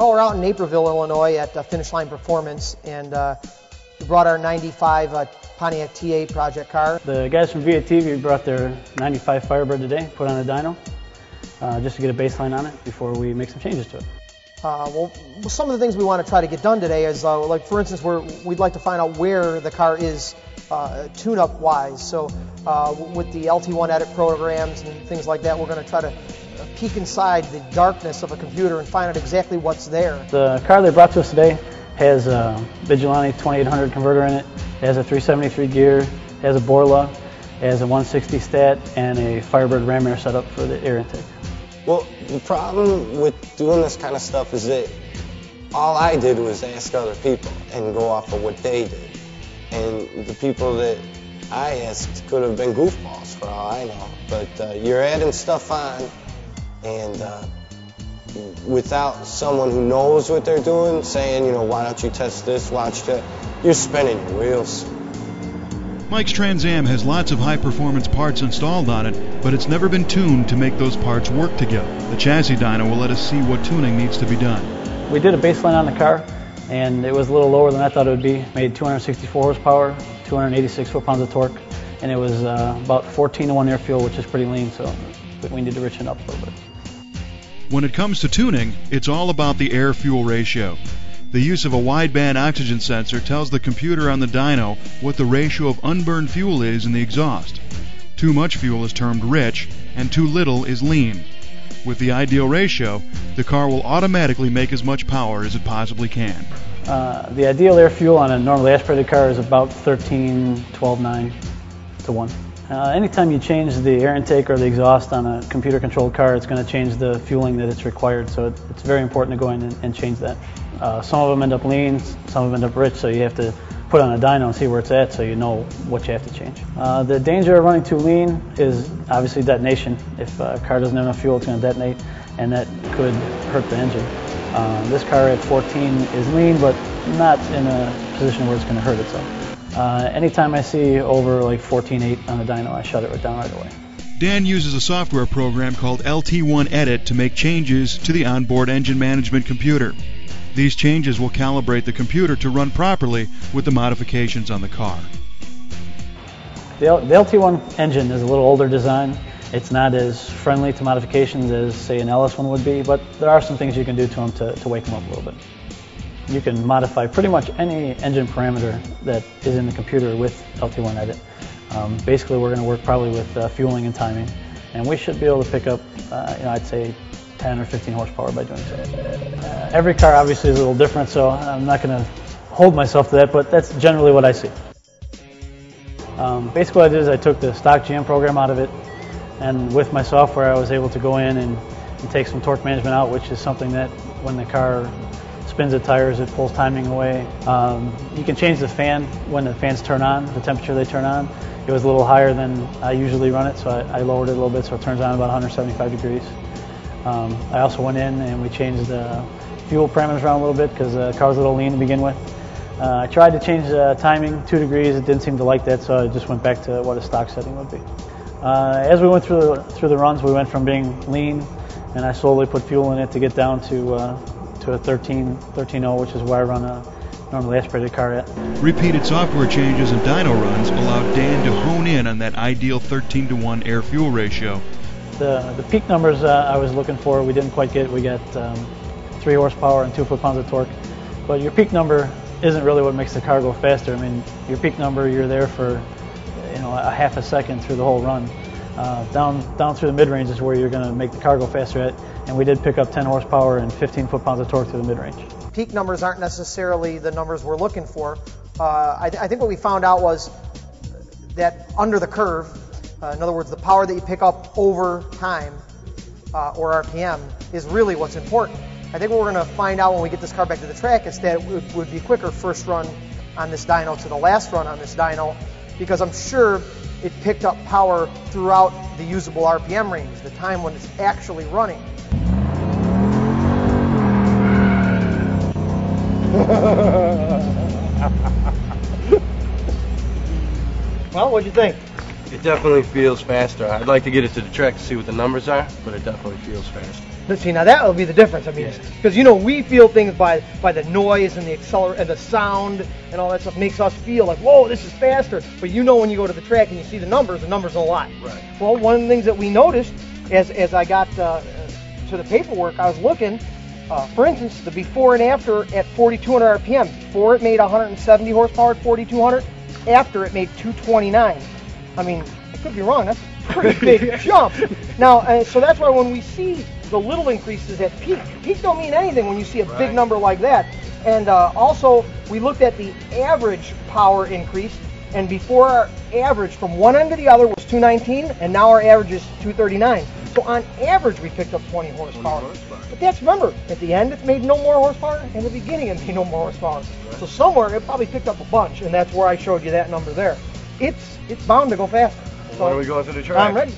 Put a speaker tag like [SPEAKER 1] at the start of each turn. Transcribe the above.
[SPEAKER 1] Oh, we're out in Naperville, Illinois at Finish Line Performance, and we brought our 95 Pontiac TA project car.
[SPEAKER 2] The guys from V8TV brought their 95 Firebird today, put on a dyno, just to get a baseline on it before we make some changes to it.
[SPEAKER 1] Well, some of the things we want to try to get done today is, like for instance, we'd like to find out where the car is tune-up wise. So with the LT1 edit programs and things like that, we're going to try to peek inside the darkness of a computer and find out exactly what's there.
[SPEAKER 2] The car they brought to us today has a Vigilante 2800 converter in it. It has a 373 gear, has a bore lug, it has a 160 stat, and a Firebird ram air setup for the air intake.
[SPEAKER 3] Well, the problem with doing this kind of stuff is that all I did was ask other people and go off of what they did. And the people that I asked could have been goofballs for all I know. But you're adding stuff on, and without someone who knows what they're doing saying, you know, why don't you test this, watch that, you're spinning your wheels.
[SPEAKER 4] Mike's Trans Am has lots of high-performance parts installed on it, but it's never been tuned to make those parts work together. The chassis dyno will let us see what tuning needs to be done.
[SPEAKER 2] We did a baseline on the car, and it was a little lower than I thought it would be. Made 264 horsepower, 286 foot-pounds of torque, and it was about 14-to-1 air fuel, which is pretty lean, so we need to richen it up a little bit.
[SPEAKER 4] When it comes to tuning, it's all about the air-fuel ratio. The use of a wideband oxygen sensor tells the computer on the dyno what the ratio of unburned fuel is in the exhaust. Too much fuel is termed rich, and too little is lean. With the ideal ratio, the car will automatically make as much power as it possibly can.
[SPEAKER 2] The ideal air fuel on a normally aspirated car is about 13-12-9 to 1. Anytime you change the air intake or the exhaust on a computer-controlled car, it's going to change the fueling that it's required, so it's very important to go in and change that. Some of them end up lean, some of them end up rich, so you have to put on a dyno and see where it's at so you know what you have to change. The danger of running too lean is obviously detonation. If a car doesn't have enough fuel, it's going to detonate, and that could hurt the engine. This car at 14 is lean, but not in a position where it's going to hurt itself. Anytime I see over like 14.8 on the dyno, I shut it down right away.
[SPEAKER 4] Dan uses a software program called LT1 Edit to make changes to the onboard engine management computer. These changes will calibrate the computer to run properly with the modifications on the car.
[SPEAKER 2] The LT1 engine is a little older design. It's not as friendly to modifications as, say, an LS one would be, but there are some things you can do to them to wake them up a little bit. You can modify pretty much any engine parameter that is in the computer with LT1 Edit. Basically, we're going to work probably with fueling and timing, and we should be able to pick up, I'd say 10 or 15 horsepower by doing so. Every car obviously is a little different, so I'm not going to hold myself to that, but that's generally what I see. Basically what I did is I took the stock GM program out of it, and with my software I was able to go in and take some torque management out, which is something that when the car spins the tires, it pulls timing away. You can change the fan when the fans turn on, the temperature they turn on. It was a little higher than I usually run it, so I lowered it a little bit so it turns on about 175 degrees. I also went in and we changed the fuel parameters around a little bit because the car was a little lean to begin with. I tried to change the timing 2 degrees. It didn't seem to like that, so I just went back to what a stock setting would be. As we went through the runs, we went from being lean, and I slowly put fuel in it to get down to a 13.0, which is where I run a normally aspirated car at.
[SPEAKER 4] Repeated software changes and dyno runs allowed Dan to hone in on that ideal 13-to-1 air-fuel ratio.
[SPEAKER 2] The peak numbers I was looking for, we didn't quite get. We got 3 horsepower and 2 foot-pounds of torque. But your peak number isn't really what makes the car go faster. I mean, your peak number, you're there for a half a second through the whole run. Down through the mid-range is where you're going to make the car go faster at. And we did pick up 10 horsepower and 15 foot-pounds of torque through the mid-range.
[SPEAKER 1] Peak numbers aren't necessarily the numbers we're looking for. I think what we found out was that under the curve, in other words, the power that you pick up over time, or RPM, is really what's important. I think what we're going to find out when we get this car back to the track is that it would be quicker first run on this dyno to the last run on this dyno, because I'm sure it picked up power throughout the usable RPM range, the time when it's actually running.
[SPEAKER 5] Well, what'd you think? It definitely feels faster. I'd like to get it to the track to see what the numbers are, but it definitely feels faster.
[SPEAKER 1] Let's see, now that will be the difference. I mean, because we feel things by the noise and the and the sound and all that stuff makes us feel like, whoa, this is faster. But when you go to the track and you see the numbers are a lot.
[SPEAKER 5] Right.
[SPEAKER 1] Well, one of the things that we noticed as I got to the paperwork, I was looking, for instance, the before and after at 4,200 RPM. Before it made 170 horsepower at 4,200. After it made 229. I mean, I could be wrong. That's a pretty big jump. Now, so that's why when we see the little increases at peak don't mean anything when you see a big number like that. And also, we looked at the average power increase, and before our average from one end to the other was 219, and now our average is 239. So on average, we picked up 20 horsepower. But that's, remember, at the end it made no more horsepower, and at the beginning it made no more horsepower. So somewhere it probably picked up a bunch, and that's where I showed you that number there. It's bound to go faster.
[SPEAKER 5] When are we going to the track?
[SPEAKER 1] I'm ready.